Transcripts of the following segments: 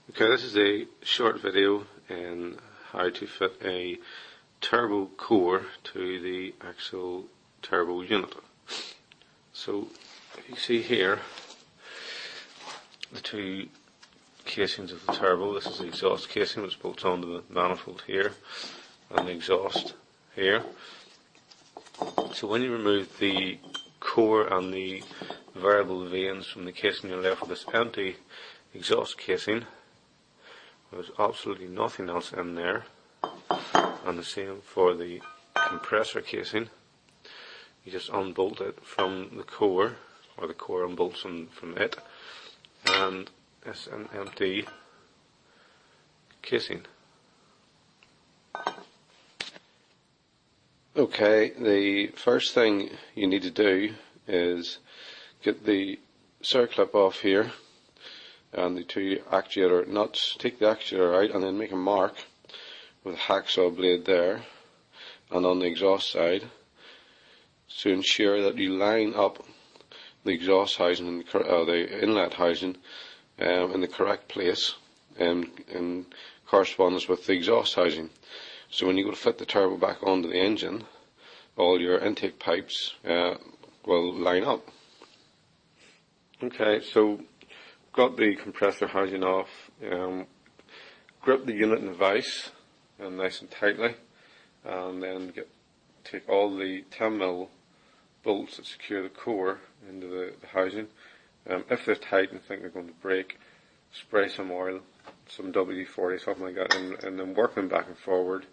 Okay, this is a short video in how to fit a turbo core to the actual turbo unit. So you see here the two casings of the turbo. This is the exhaust casing which bolts onto the manifold here, and the exhaust here. So when you remove the core and the variable vanes from the casing, you're left with this empty exhaust casing. There's absolutely nothing else in there, and the same for the compressor casing. You just unbolt it from the core, or the core unbolts from it, and it's an empty casing. Okay, the first thing you need to do is get the circlip off here and the two actuator nuts. Take the actuator out and then make a mark with a hacksaw blade there and on the exhaust side to ensure that you line up the exhaust housing and the inlet housing in the correct place in correspondence with the exhaust housing. So when you go to fit the turbo back onto the engine, all your intake pipes will line up. Okay, so got the compressor housing off. Grip the unit in the vise nice and tightly, and then take all the 10mm bolts that secure the core into the housing. If they're tight and think they're going to break, spray some oil, some WD-40, something like that, and then work them back and forward,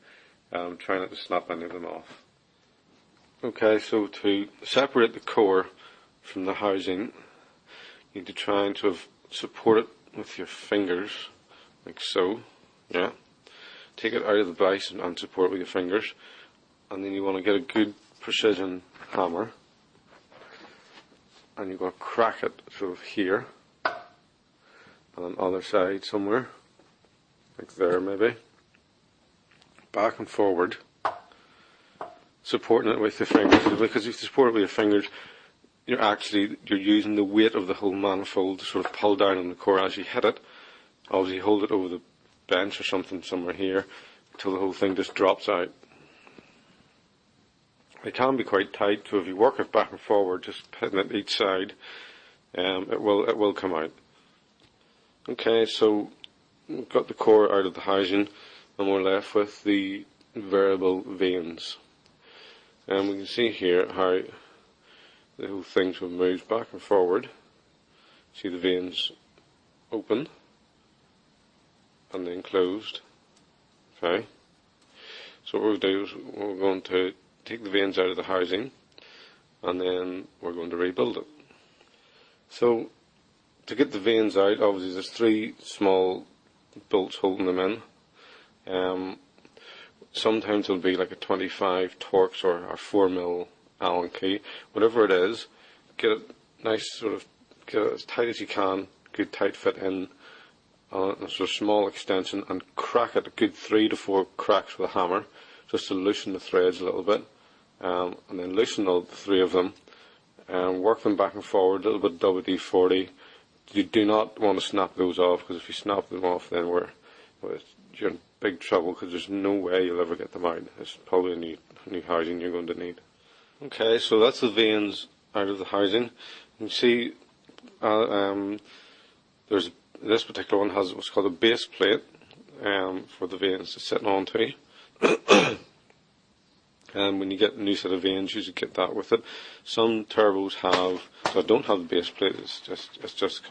try not to snap any of them off. Okay, so to separate the core from the housing, you need to try and support it with your fingers, like so. Yeah. Take it out of the vise and support it with your fingers, and then you want to get a good precision hammer, and you're going to crack it sort of here, and on the other side somewhere, like there maybe, back and forward, supporting it with your fingers, because if you support it with your fingers, you're using the weight of the whole manifold to sort of pull down on the core as you hit it. Obviously hold it over the bench or something somewhere here until the whole thing just drops out. It can be quite tight, so if you work it back and forward, just hitting it each side, it will come out. Okay, so we've got the core out of the housing, and we're left with the variable vanes. And we can see here how the whole thing sort of moves back and forward. See the vanes open and then closed. Okay. So what we'll do is we're going to take the vanes out of the housing, and then we're going to rebuild it. So to get the vanes out, obviously there's 3 small bolts holding them in. Sometimes it'll be like a 25 Torx or 4mm Allen key, whatever it is. Get it nice, get it as tight as you can, good tight fit in a sort of small extension, and crack it a good 3 to 4 cracks with a hammer, just to loosen the threads a little bit, and then loosen all 3 of them, and work them back and forward, a little bit of WD-40. You do not want to snap those off, because if you snap them off, then you're in big trouble, because there's no way you'll ever get them out. It's probably a new housing you're going to need. Okay, so that's the vanes out of the housing. You can see this particular one has what's called a base plate for the vanes to sit onto. And when you get a new set of vanes, you should get that with it. Some turbos don't have the base plate. It's just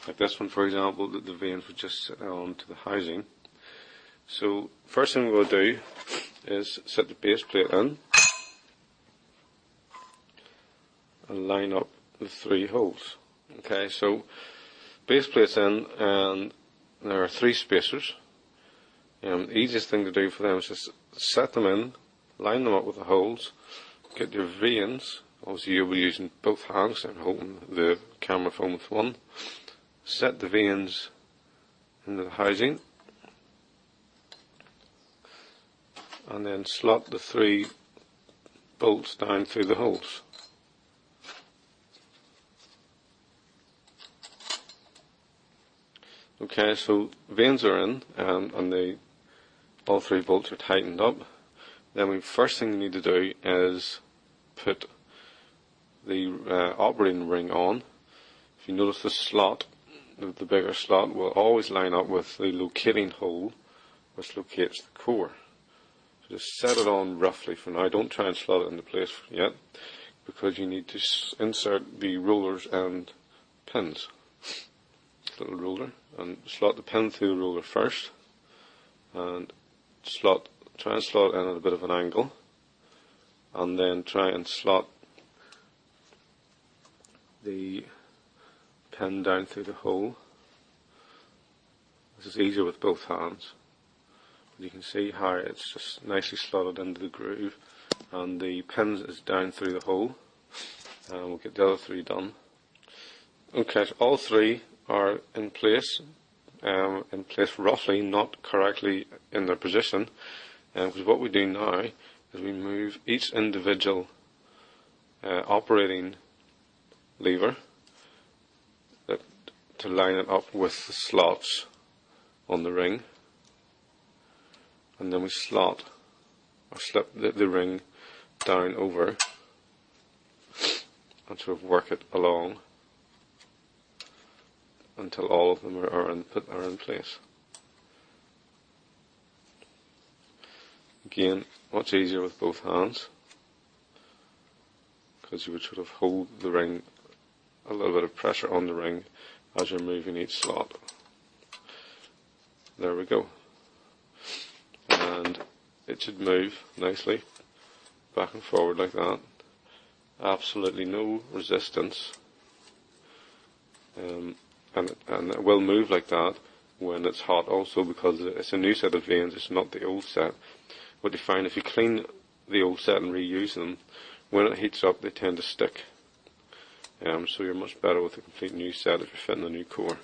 like this one, for example, that the vanes would just sit onto the housing. So first thing we'll do is set the base plate in and line up the 3 holes. Okay, so base plate's in, and there are 3 spacers. The easiest thing to do for them is just set them in, line them up with the holes, get your vanes. Obviously you'll be using both hands, I'm holding the camera phone with one. Set the vanes into the housing, and then slot the 3 bolts down through the holes. Okay, so vanes are in, and all three bolts are tightened up. Then the first thing you need to do is put the operating ring on. If you notice the slot, the bigger slot will always line up with the locating hole which locates the core. So just set it on roughly for now. Don't try and slot it into place yet, because you need to insert the rollers and pins. Little roller, and slot the pin through the roller first, and try and slot in at a bit of an angle, and then try and slot the pin down through the hole. This is easier with both hands, but you can see how it's just nicely slotted into the groove, and the pin is down through the hole, and we'll get the other three done. Okay, so all three are in place roughly, not correctly in their position, because what we do now is we move each individual operating lever to line it up with the slots on the ring, and then we slot or slip the ring down over and sort of work it along until all of them are in place. Again, much easier with both hands, because you would sort of hold the ring, a little bit of pressure on the ring as you're moving each slot. There we go. And it should move nicely back and forward like that. Absolutely no resistance. And it will move like that when it's hot also, because it's a new set of vanes, it's not the old set. What you find, if you clean the old set and reuse them, when it heats up they tend to stick. So you're much better with a complete new set if you're fitting a new core.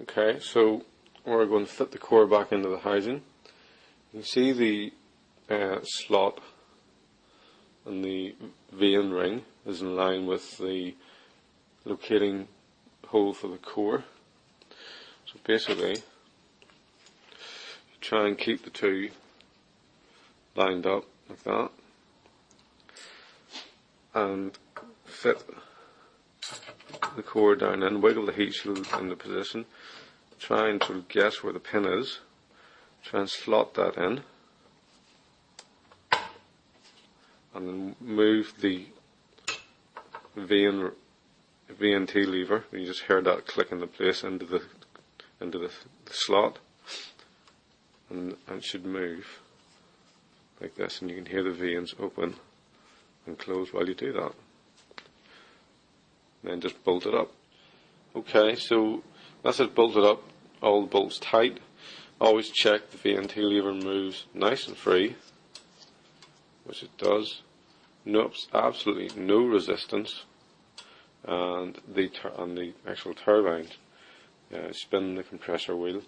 Okay, so we're going to fit the core back into the housing. You can see the slot and the vane ring is in line with the locating hole for the core. So basically, you try and keep the two lined up like that, and fit the core down in, wiggle the heat shield into position, try and sort of guess where the pin is, try and slot that in, and then move the VNT lever. You just heard that click into place into the slot, and it should move like this, and you can hear the vanes open and close while you do that. Then just bolt it up. Okay, so that's it bolted up, all the bolts tight. Always check the VNT lever moves nice and free, which it does. Absolutely no resistance. And the actual turbine spin the compressor wheel,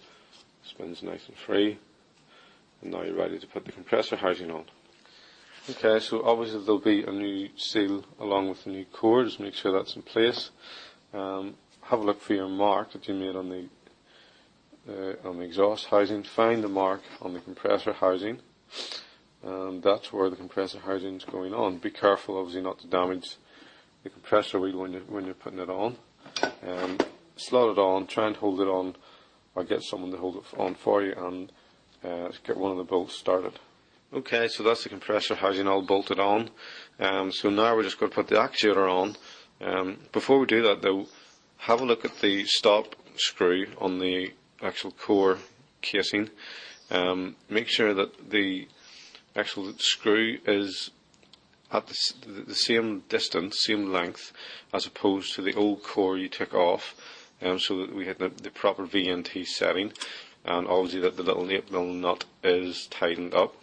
spins nice and free, and now you're ready to put the compressor housing on. Okay, so obviously there'll be a new seal along with the new core. Just make sure that's in place. Have a look for your mark that you made on the exhaust housing. Find the mark on the compressor housing, and that's where the compressor housing is going on. Be careful, obviously, not to damage the compressor wheel when you're putting it on. Slot it on, try and hold it on, or get someone to hold it on for you, and get one of the bolts started. Okay, so that's the compressor housing all bolted on. So now we're just going to put the actuator on. Before we do that though, have a look at the stop screw on the actual core casing. Make sure that the actual screw is at the same distance, same length, as opposed to the old core you took off, so that we had the proper VNT setting, and obviously that the little nut is tightened up.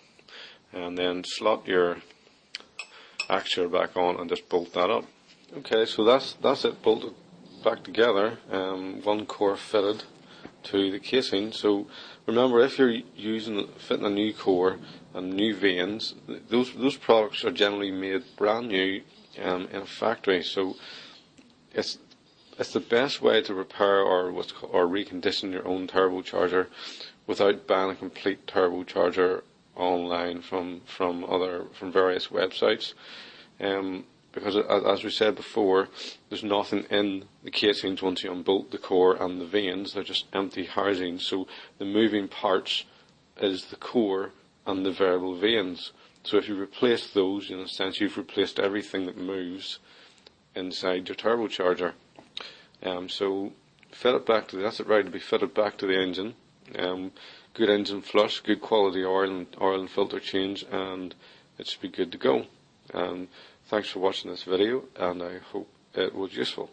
And then slot your actuator back on and just bolt that up. Okay, so that's it bolted back together, one core fitted to the casing. So remember, if you're fitting a new core and new vanes, those products are generally made brand new in a factory. So it's it's the best way to repair or recondition your own turbocharger without buying a complete turbocharger online from various websites. Because as we said before, there's nothing in the casings once you unbolt the core and the vanes. They're just empty housings. So the moving parts is the core and the variable vanes. So if you replace those, in a sense, you've replaced everything that moves inside your turbocharger. So fit it back to that's it ready to be fitted back to the engine. Good engine flush, good quality oil and filter change, and it should be good to go. Thanks for watching this video, and I hope it was useful.